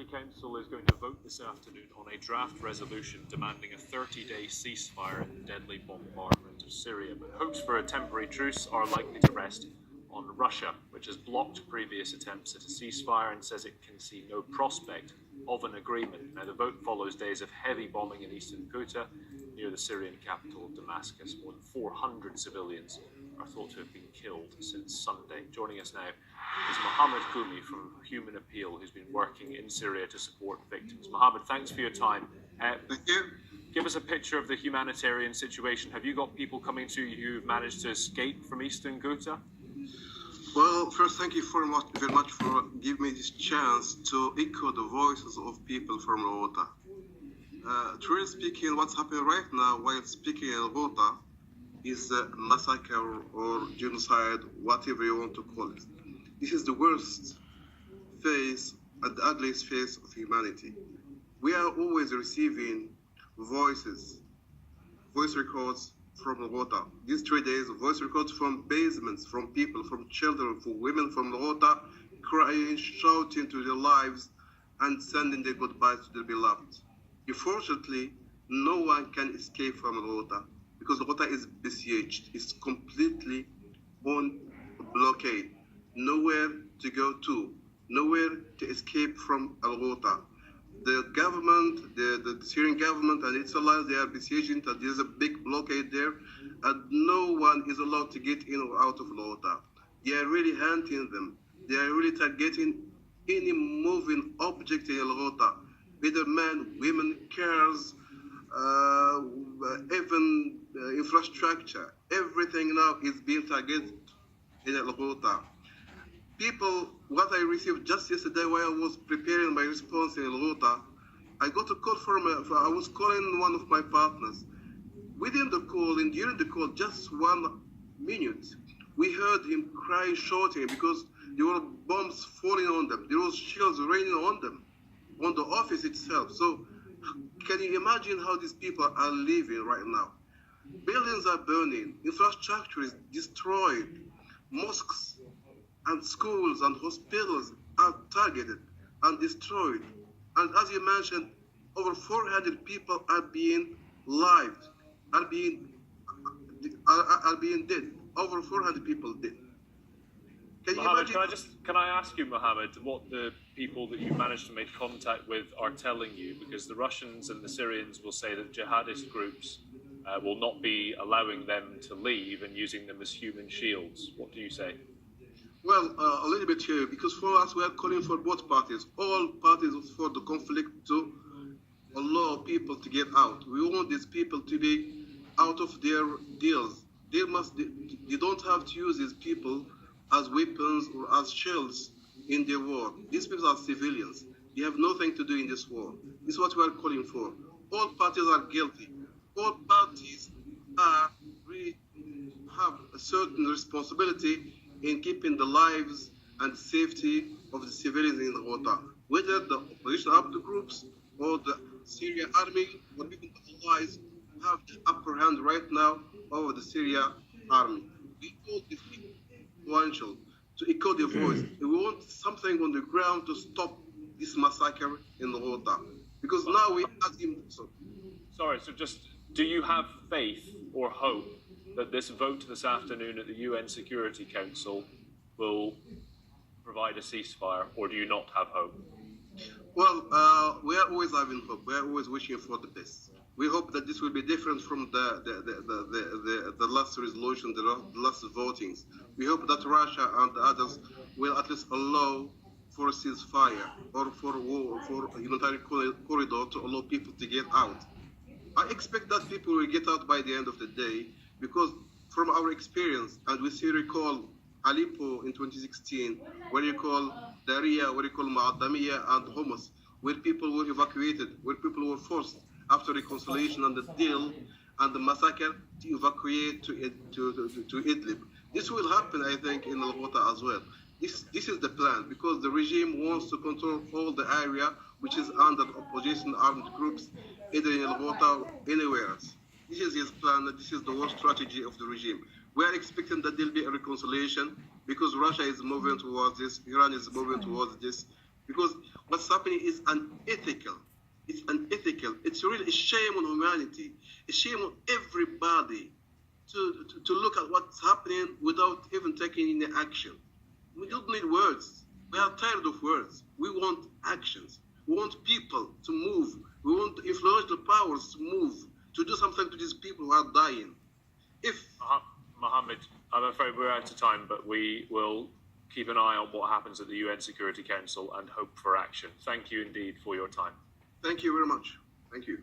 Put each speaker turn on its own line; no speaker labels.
The Council is going to vote this afternoon on a draft resolution demanding a 30-day ceasefire in the deadly bombardment of Syria, but hopes for a temporary truce are likely to rest on Russia, which has blocked previous attempts at a ceasefire and says it can see no prospect of an agreement. Now, the vote follows days of heavy bombing in Eastern Ghouta, near the Syrian capital of Damascus. More than 400 civilians are thought to have been killed since Sunday. Joining us now is Mohammed Goumni from Human Appeal, who's been working in Syria to support victims. Mohammed, thanks for your time.
Thank you.
Give us a picture of the humanitarian situation. Have you got people coming to you who've managed to escape from Eastern Ghouta?
Well, first, thank you very much for giving me this chance to echo the voices of people from Ghouta. Truly speaking, what's happening right now while speaking in Ghouta is a massacre or genocide, whatever you want to call it. This is the worst face and the ugliest face of humanity. We are always receiving voice records from Ghouta. These 3 days, voice records from basements, from people, from children, from women from Ghouta, crying, shouting to their lives, and sending their goodbyes to their beloved. Unfortunately, no one can escape from Ghouta because Ghouta is besieged. It's completely on blockade. Nowhere to go to, nowhere to escape from Ghouta. The government, the Syrian government and its allies, they are besieging that there's a big blockade there, and no one is allowed to get in or out of Ghouta. They are really hunting them. They are really targeting any moving object in Ghouta, whether men, women, cars, even infrastructure. Everything now is being targeted in Ghouta. People, what I received just yesterday while I was preparing my response in Ghouta, I got a call I was calling one of my partners. Within the call and during the call, just 1 minute, we heard him crying, shouting because there were bombs falling on them. There was shells raining on them, on the office itself. So can you imagine how these people are living right now? Buildings are burning, infrastructure is destroyed, mosques and schools and hospitals are targeted and destroyed. And as you mentioned, over 400 people are being dead. Over 400 people dead. Can you
Mohammed,
imagine?
can I ask you, Mohammed, what the people that you managed to make contact with are telling you? Because the Russians and the Syrians will say that jihadist groups will not be allowing them to leave and using them as human shields. What do you say?
Well, a little bit here, because for us, we are calling for both parties, all parties for the conflict to allow people to get out. We want these people to be out of their deals. They don't have to use these people as weapons or as shields in the war. These people are civilians. They have nothing to do in this war. This is what we are calling for. All parties are guilty. All parties have a certain responsibility in keeping the lives and safety of the civilians in Ghouta, whether the opposition armed groups or the Syrian army or even the allies have the upper hand right now over the Syrian army. We call this influential to echo their voice. We want something on the ground to stop this massacre in Ghouta, because now we ask him.
Sorry, so just, do you have faith or hope that this vote this afternoon at the UN Security Council will provide a ceasefire, or do you not have hope?
Well, we are always having hope. We are always wishing for the best. We hope that this will be different from the last resolution, the last votings. We hope that Russia and the others will at least allow for a ceasefire or for a humanitarian corridor to allow people to get out. I expect that people will get out by the end of the day, because from our experience, and we still recall Aleppo in 2016, where you call Daria, where you call Ma'adamiya and Homs, where people were evacuated, where people were forced after reconciliation and the deal and the massacre to evacuate to Idlib. This will happen, I think, in Ghouta as well. This is the plan, because the regime wants to control all the area which is under opposition armed groups, either in Ghouta or anywhere else. This is his plan, this is the war strategy of the regime. We are expecting that there will be a reconciliation, because Russia is moving towards this, Iran is moving towards this, because what's happening is unethical. It's unethical. It's really a shame on humanity, a shame on everybody to look at what's happening without even taking any action. We don't need words. We are tired of words. We want actions. We want people to move. We want to influence the powers to move, to do something to these people who are dying. If
Mohammed, I'm afraid we're out of time, but we will keep an eye on what happens at the UN Security Council and hope for action. Thank you indeed for your time.
Thank you very much. Thank you.